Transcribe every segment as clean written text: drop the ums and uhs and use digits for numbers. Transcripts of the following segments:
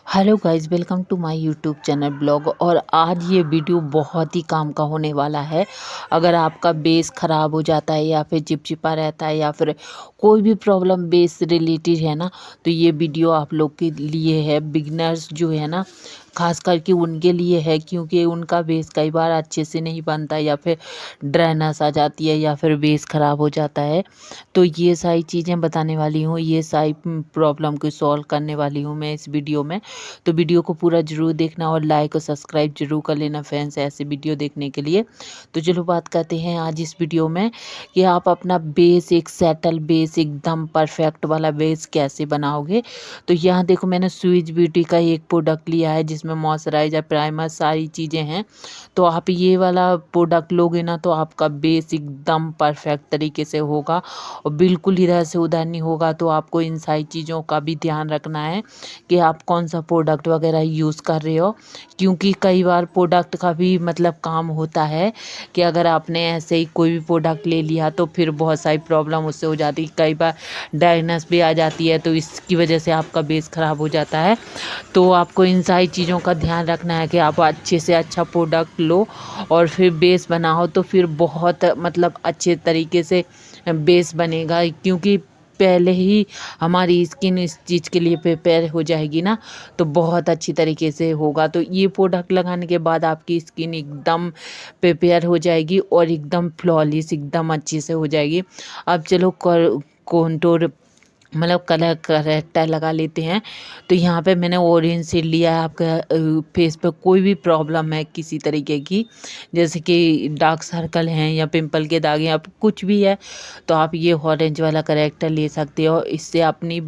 Hello guys, welcome to my YouTube channel blog. और आज ये वीडियो बहुत ही काम का होने वाला है। अगर आपका बेस ख़राब हो जाता है या फिर चिपचिपा रहता है या फिर कोई भी प्रॉब्लम बेस रिलेटेड है ना, तो ये वीडियो आप लोग के लिए है। बिगनर्स जो है ना, खास करके उनके लिए है, क्योंकि उनका बेस कई बार अच्छे से नहीं बनता या फिर ड्राइनेस आ जाती है या फिर बेस ख़राब हो जाता है। तो ये सारी चीज़ें बताने वाली हूँ, ये सारी प्रॉब्लम को सॉल्व करने वाली हूँ मैं इस वीडियो में। तो वीडियो को पूरा ज़रूर देखना और लाइक और सब्सक्राइब जरूर कर लेना फ्रेंड्स, ऐसे वीडियो देखने के लिए। तो चलो बात करते हैं आज इस वीडियो में कि आप अपना बेस, एक सेटल बेस, एकदम परफेक्ट वाला बेस कैसे बनाओगे। तो यहाँ देखो, मैंने स्विच ब्यूटी का एक प्रोडक्ट लिया है जिसमें मॉइस्चराइजर, प्राइमर, सारी चीज़ें हैं। तो आप ये वाला प्रोडक्ट लोगे ना, तो आपका बेस एकदम परफेक्ट तरीके से होगा और बिल्कुल इधर से उधर नहीं होगा। तो आपको इन सारी चीज़ों का भी ध्यान रखना है कि आप कौन सा प्रोडक्ट वगैरह यूज़ कर रहे हो, क्योंकि कई बार प्रोडक्ट का भी मतलब काम होता है कि अगर आपने ऐसे ही कोई भी प्रोडक्ट ले लिया तो फिर बहुत सारी प्रॉब्लम उससे हो जाती है। कई बार ड्राइनेस भी आ जाती है, तो इसकी वजह से आपका बेस ख़राब हो जाता है। तो आपको इन सारी चीज़ों का ध्यान रखना है कि आप अच्छे से अच्छा प्रोडक्ट लो और फिर बेस बनाओ, तो फिर बहुत मतलब अच्छे तरीके से बेस बनेगा। क्योंकि पहले ही हमारी स्किन इस चीज़ के लिए प्रिपेयर हो जाएगी ना, तो बहुत अच्छी तरीके से होगा। तो ये प्रोडक्ट लगाने के बाद आपकी स्किन एकदम प्रिपेयर हो जाएगी और एकदम फ्लॉलेस, एकदम अच्छे से हो जाएगी। अब चलो कॉन्टूर मतलब कलर करेक्टर लगा लेते हैं। तो यहाँ पे मैंने ऑरेंज शेड लिया है। आपका फेस पे कोई भी प्रॉब्लम है किसी तरीके की, जैसे कि डार्क सर्कल हैं या पिंपल के दाग हैं, आप कुछ भी है, तो आप ये ऑरेंज वाला करेक्टर ले सकते हो। इससे अपनी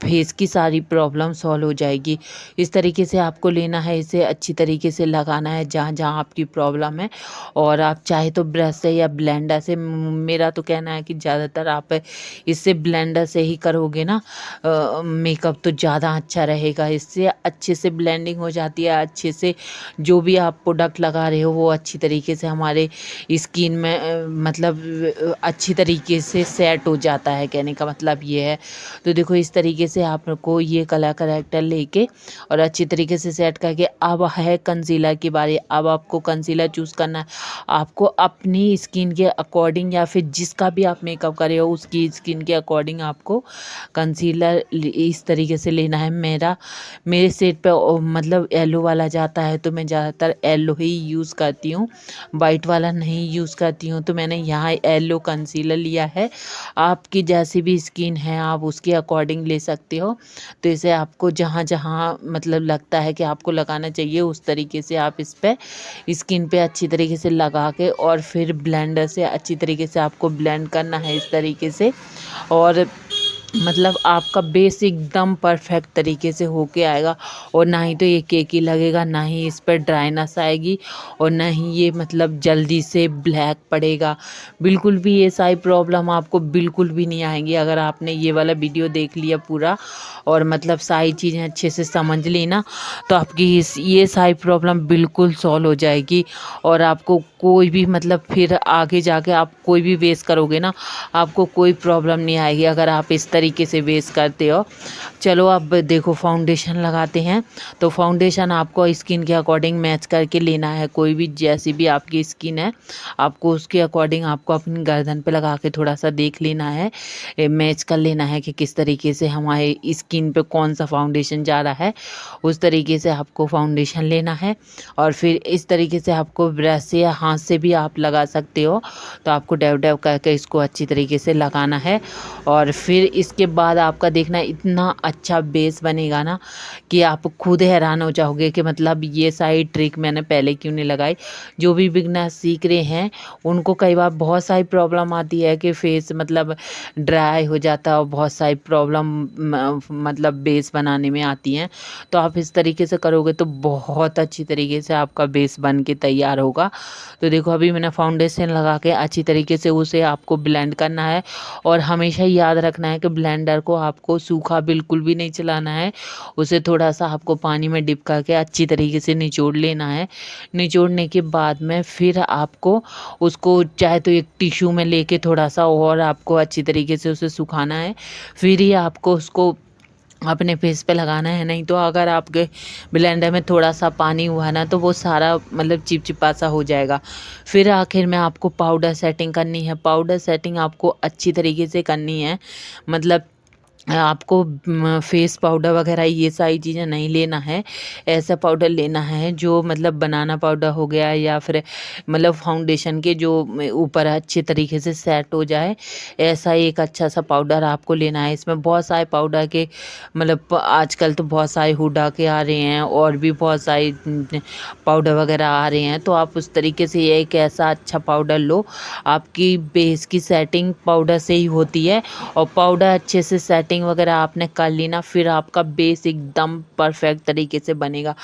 फेस की सारी प्रॉब्लम सॉल्व हो जाएगी। इस तरीके से आपको लेना है, इसे अच्छी तरीके से लगाना है जहाँ जहाँ आपकी प्रॉब्लम है। और आप चाहे तो ब्रश से या ब्लेंडर से, मेरा तो कहना है कि ज़्यादातर आप इससे ब्लेंडर से ही करोगे ना मेकअप, तो ज़्यादा अच्छा रहेगा। इससे अच्छे से ब्लेंडिंग हो जाती है, अच्छे से जो भी आप प्रोडक्ट लगा रहे हो वो अच्छी तरीके से हमारे स्किन में मतलब अच्छी तरीके से सेट हो जाता है, कहने का मतलब ये है। तो देखो, इस तरीके से आपको ये कलर करेक्टर लेके और अच्छी तरीके से सेट करके, अब है कंसीलर की बारी। अब आपको कंसीलर चूज़ करना है। आपको अपनी स्किन के अकॉर्डिंग या फिर जिसका भी आप मेकअप कर रहे हो उसकी स्किन के अकॉर्डिंग आपको कंसीलर इस तरीके से लेना है। मेरे सेट पे मतलब येलो वाला जाता है, तो मैं ज़्यादातर येलो ही यूज़ करती हूँ, वाइट वाला नहीं यूज़ करती हूँ। तो मैंने यहाँ येलो कंसीलर लिया है। आपकी जैसी भी स्किन है आप उसके अकॉर्डिंग ले सकते हो। तो इसे आपको जहाँ जहाँ मतलब लगता है कि आपको लगाना चाहिए, उस तरीके से आप इस पे स्किन पे अच्छी तरीके से लगा के और फिर ब्लेंडर से अच्छी तरीके से आपको ब्लेंड करना है इस तरीके से। और मतलब आपका बेस एकदम परफेक्ट तरीके से होके आएगा। और ना ही तो ये केकी लगेगा, ना ही इस पर ड्राइनेस आएगी, और ना ही ये मतलब जल्दी से ब्लैक पड़ेगा। बिल्कुल भी ये सारी प्रॉब्लम आपको बिल्कुल भी नहीं आएंगी अगर आपने ये वाला वीडियो देख लिया पूरा और मतलब सारी चीज़ें अच्छे से समझ ली ना, तो आपकी ये सारी प्रॉब्लम बिल्कुल सॉल्व हो जाएगी। और आपको कोई भी मतलब फिर आगे जाके आप कोई भी बेस करोगे ना, आपको कोई प्रॉब्लम नहीं आएगी अगर आप इस तरीके से बेस करते हो। चलो अब देखो, फाउंडेशन लगाते हैं। तो फाउंडेशन आपको स्किन के अकॉर्डिंग मैच करके लेना है। कोई भी जैसी भी आपकी स्किन है, आपको उसके अकॉर्डिंग आपको अपनी गर्दन पे लगा के थोड़ा सा देख लेना है, मैच कर लेना है कि किस तरीके से हमारे स्किन पे कौन सा फाउंडेशन जा रहा है। उस तरीके से आपको फाउंडेशन लेना है और फिर इस तरीके से आपको ब्रश से या हाथ से भी आप लगा सकते हो। तो आपको डैब डैब करके इसको अच्छी तरीके से लगाना है। और फिर इसके बाद आपका देखना इतना अच्छा बेस बनेगा ना कि आप खुद हैरान हो जाओगे कि मतलब ये सारी ट्रिक मैंने पहले क्यों नहीं लगाई। जो भी बिगनर सीख रहे हैं उनको कई बार बहुत सारी प्रॉब्लम आती है कि फेस मतलब ड्राई हो जाता है और बहुत सारी प्रॉब्लम मतलब बेस बनाने में आती हैं। तो आप इस तरीके से करोगे तो बहुत अच्छी तरीके से आपका बेस बन के तैयार होगा। तो देखो, अभी मैंने फाउंडेशन लगा के अच्छी तरीके से उसे आपको ब्लेंड करना है। और हमेशा याद रखना है कि ब्लेंडर को आपको सूखा बिल्कुल भी नहीं चलाना है, उसे थोड़ा सा आपको पानी में डिप करके अच्छी तरीके से निचोड़ लेना है। निचोड़ने के बाद में फिर आपको उसको चाहे तो एक टिश्यू में लेके थोड़ा सा और आपको अच्छी तरीके से उसे सुखाना है। फिर ही आपको उसको अपने फेस पे लगाना है। नहीं तो अगर आपके ब्लेंडर में थोड़ा सा पानी हुआ ना तो वो सारा मतलब चिपचिपा सा हो जाएगा। फिर आखिर में आपको पाउडर सेटिंग करनी है। पाउडर सेटिंग आपको अच्छी तरीके से करनी है। मतलब आपको फेस पाउडर वगैरह ये सारी चीज़ें नहीं लेना है। ऐसा पाउडर लेना है जो मतलब बनाना पाउडर हो गया या फिर मतलब फाउंडेशन के जो ऊपर अच्छे तरीके से सेट हो जाए, ऐसा एक अच्छा सा पाउडर आपको लेना है। इसमें बहुत सारे पाउडर के मतलब आजकल तो बहुत सारे हुडा के आ रहे हैं और भी बहुत सारे पाउडर वगैरह आ रहे हैं। तो आप उस तरीके से ये एक ऐसा अच्छा पाउडर लो। आपकी बेस की सेटिंग पाउडर से ही होती है और पाउडर अच्छे से सेटिंग वगैरह आपने कर ली ना, फिर आपका बेस एकदम परफेक्ट तरीके से बनेगा।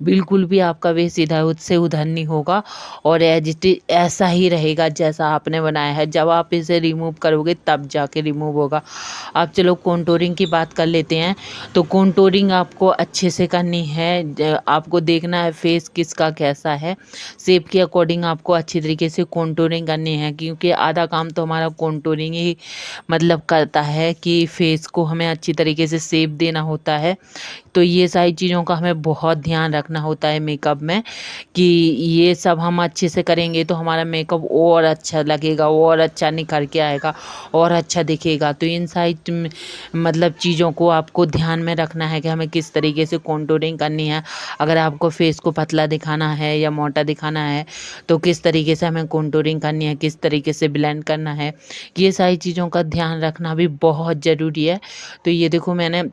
बिल्कुल भी आपका बेस इधर से उधर नहीं होगा और एज इट इज ऐसा ही रहेगा जैसा आपने बनाया है। जब आप इसे रिमूव करोगे तब जाके रिमूव होगा। अब चलो कॉन्टोरिंग की बात कर लेते हैं। तो कॉन्टोरिंग आपको अच्छे से करनी है। आपको देखना है फेस किसका कैसा है, शेप के अकॉर्डिंग आपको अच्छी तरीके से कॉन्टोरिंग करनी है, क्योंकि आधा काम तो हमारा कॉन्टोरिंग ही मतलब करता है कि फेस को हमें अच्छी तरीके से शेप देना होता है। तो ये सारी चीज़ों का हमें बहुत ध्यान रखना होता है मेकअप में कि ये सब हम अच्छे से करेंगे तो हमारा मेकअप और अच्छा लगेगा और अच्छा निखर के आएगा और अच्छा दिखेगा। तो इन सारी मतलब चीज़ों को आपको ध्यान में रखना है कि हमें किस तरीके से कॉन्टूरिंग करनी है। अगर आपको फेस को पतला दिखाना है या मोटा दिखाना है तो किस तरीके से हमें कॉन्टूरिंग करनी है, किस तरीके से ब्लेंड करना है, ये सारी चीज़ों का ध्यान रखना भी बहुत ज़रूरी है। तो ये देखो मैंने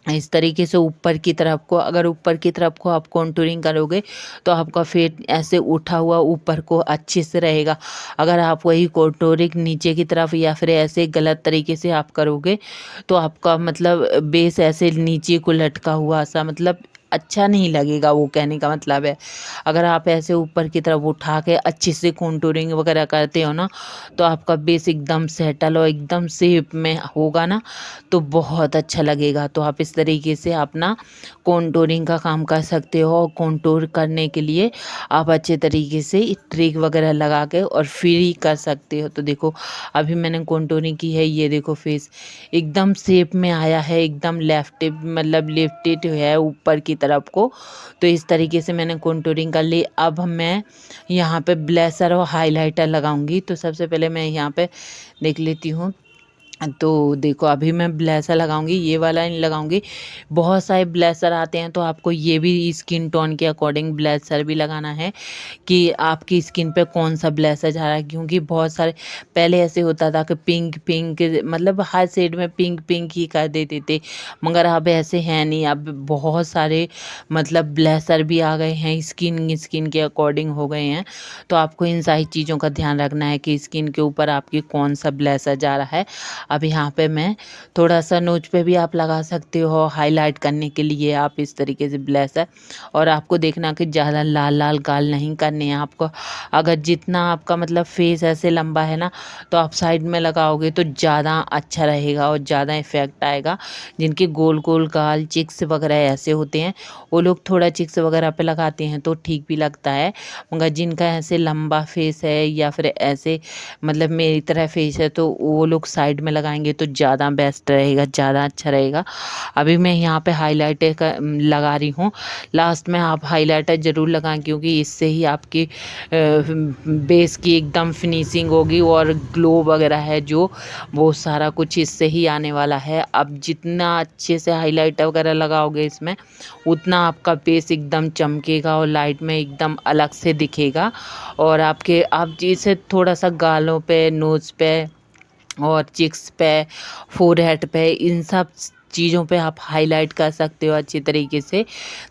इस तरीके से ऊपर की तरफ को, अगर ऊपर की तरफ को आप कॉन्टूरिंग करोगे तो आपका फेस ऐसे उठा हुआ ऊपर को अच्छे से रहेगा। अगर आप वही कॉन्टूरिंग नीचे की तरफ या फिर ऐसे गलत तरीके से आप करोगे तो आपका मतलब बेस ऐसे नीचे को लटका हुआ सा मतलब अच्छा नहीं लगेगा। वो कहने का मतलब है अगर आप ऐसे ऊपर की तरफ उठा के अच्छे से कॉन्टूरिंग वगैरह करते हो ना तो आपका बेस एकदम सेटल और एकदम शेप में होगा ना, तो बहुत अच्छा लगेगा। तो आप इस तरीके से अपना कॉन्टूरिंग का काम कर सकते हो और कॉन्टूर करने के लिए आप अच्छे तरीके से ट्रिक वगैरह लगा के और फिर ही कर सकते हो। तो देखो अभी मैंने कॉन्टूरिंग की है, ये देखो फेस एकदम शेप में आया है, एकदम लेफ्ट मतलब लिफ्टेड है ऊपर की तरफ को। तो इस तरीके से मैंने कॉन्टूरिंग कर ली। अब मैं यहाँ पे ब्लेसर और हाइलाइटर लगाऊंगी। तो सबसे पहले मैं यहाँ पे देख लेती हूँ। तो देखो अभी मैं ब्लेसर लगाऊंगी, ये वाला नहीं लगाऊंगी। बहुत सारे ब्लेसर आते हैं तो आपको ये भी स्किन टोन के अकॉर्डिंग ब्लेसर भी लगाना है कि आपकी स्किन पे कौन सा ब्लेसर जा रहा है। क्योंकि बहुत सारे पहले ऐसे होता था कि पिंक पिंक मतलब हर शेड में पिंक पिंक ही कर देते थे, मगर अब ऐसे हैं नहीं। अब बहुत सारे मतलब ब्लेसर भी आ गए हैं, स्किन स्किन के अकॉर्डिंग हो गए हैं। तो आपको इन सारी चीज़ों का ध्यान रखना है कि स्किन के ऊपर आपकी कौन सा ब्लेसर जा रहा है। अब यहाँ पे मैं थोड़ा सा नोज पे भी आप लगा सकते हो हाईलाइट करने के लिए आप इस तरीके से ब्लेसर। और आपको देखना कि ज़्यादा लाल लाल गाल नहीं करने हैं आपको। अगर जितना आपका मतलब फेस ऐसे लंबा है ना तो आप साइड में लगाओगे तो ज़्यादा अच्छा रहेगा और ज़्यादा इफेक्ट आएगा। जिनके गोल गोल गाल चिक्स वगैरह ऐसे होते हैं वो लोग थोड़ा चिक्स वगैरह पे लगाते हैं तो ठीक भी लगता है, मगर जिनका ऐसे लंबा फेस है या फिर ऐसे मतलब मेरी तरह फेस है तो वो लोग साइड में लगाएंगे तो ज़्यादा बेस्ट रहेगा, ज़्यादा अच्छा रहेगा। अभी मैं यहाँ पे हाइलाइटर का लगा रही हूँ। लास्ट में आप हाइलाइटर ज़रूर लगाएं क्योंकि इससे ही आपकी बेस की एकदम फिनिशिंग होगी और ग्लो वगैरह है जो वो सारा कुछ इससे ही आने वाला है। अब जितना अच्छे से हाइलाइटर वगैरह लगाओगे इसमें उतना आपका बेस एकदम चमकेगा और लाइट में एकदम अलग से दिखेगा। और आपके आप जैसे थोड़ा सा गालों पे, नोज़ पे और चिक्स पे, फोरहेड पे, इन सब चीज़ों पे आप हाईलाइट कर सकते हो अच्छे तरीके से,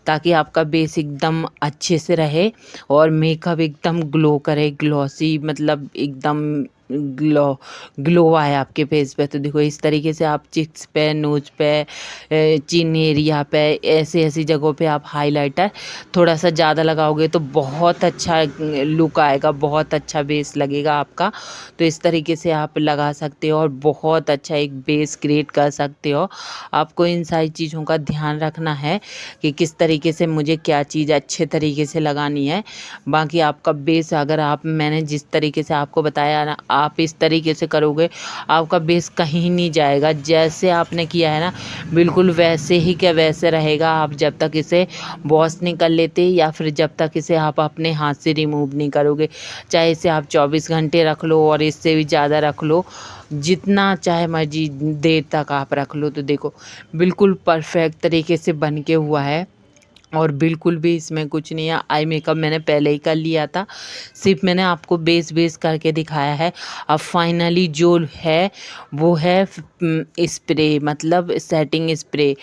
ताकि आपका बेस एकदम अच्छे से रहे और मेकअप एकदम ग्लो करे, ग्लॉसी मतलब एकदम ग्लो ग्लो आए आपके फेस पे। तो देखो इस तरीके से आप चिक्स पे, नोज पे, चिन एरिया पे, ऐसे ऐसी जगहों पे आप हाइलाइटर थोड़ा सा ज़्यादा लगाओगे तो बहुत अच्छा लुक आएगा, बहुत अच्छा बेस लगेगा आपका। तो इस तरीके से आप लगा सकते हो और बहुत अच्छा एक बेस क्रिएट कर सकते हो। आपको इन सारी चीज़ों का ध्यान रखना है कि किस तरीके से मुझे क्या चीज़ अच्छे तरीके से लगानी है। बाकी आपका बेस अगर आप मैंने जिस तरीके से आपको बताया ना आप इस तरीके से करोगे आपका बेस कहीं नहीं जाएगा। जैसे आपने किया है ना बिल्कुल वैसे ही क्या वैसे रहेगा। आप जब तक इसे वॉश नहीं कर लेते या फिर जब तक इसे आप अपने हाथ से रिमूव नहीं करोगे, चाहे इसे आप 24 घंटे रख लो और इससे भी ज़्यादा रख लो, जितना चाहे मर्जी देर तक आप रख लो। तो देखो बिल्कुल परफेक्ट तरीके से बन के हुआ है और बिल्कुल भी इसमें कुछ नहीं है। आई मेकअप मैंने पहले ही कर लिया था, सिर्फ मैंने आपको बेस करके दिखाया है। अब फाइनली जो है वो है स्प्रे, मतलब सेटिंग स्प्रे,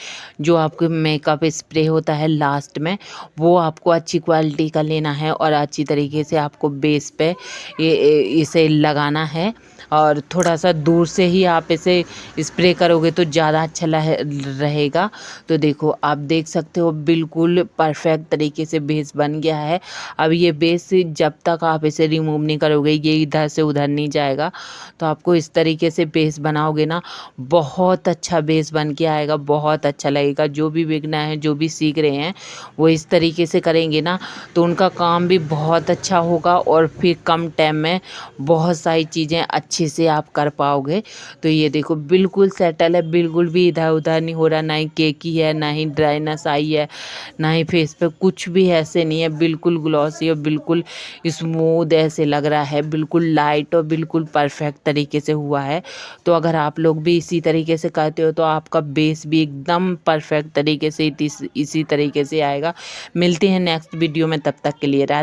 जो आपके मेकअप स्प्रे होता है लास्ट में, वो आपको अच्छी क्वालिटी का लेना है और अच्छी तरीके से आपको बेस पे इसे लगाना है। और थोड़ा सा दूर से ही आप इसे स्प्रे करोगे तो ज़्यादा अच्छा रहेगा। तो देखो आप देख सकते हो बिल्कुल परफेक्ट तरीके से बेस बन गया है। अब ये बेस जब तक आप इसे रिमूव नहीं करोगे ये इधर से उधर नहीं जाएगा। तो आपको इस तरीके से बेस बनाओगे ना बहुत अच्छा बेस बन के आएगा, बहुत अच्छा लगेगा। जो भी बिगनर है, जो भी सीख रहे हैं, वो इस तरीके से करेंगे ना तो उनका काम भी बहुत अच्छा होगा और फिर कम टाइम में बहुत सारी चीज़ें अच्छे से आप कर पाओगे। तो ये देखो बिल्कुल सेटल है, बिल्कुल भी इधर उधर नहीं हो रहा, ना ही केकी है, ना ही ड्राइनेस आई है, ना ही फेस पे कुछ भी ऐसे नहीं है। बिल्कुल ग्लॉसी और बिल्कुल स्मूथ ऐसे लग रहा है, बिल्कुल लाइट और बिल्कुल परफेक्ट तरीके से हुआ है। तो अगर आप लोग भी इसी तरीके से करते हो तो आपका बेस भी एकदम परफेक्ट तरीके से इसी तरीके से आएगा। मिलते हैं नेक्स्ट वीडियो में, तब तक के लिए राधे।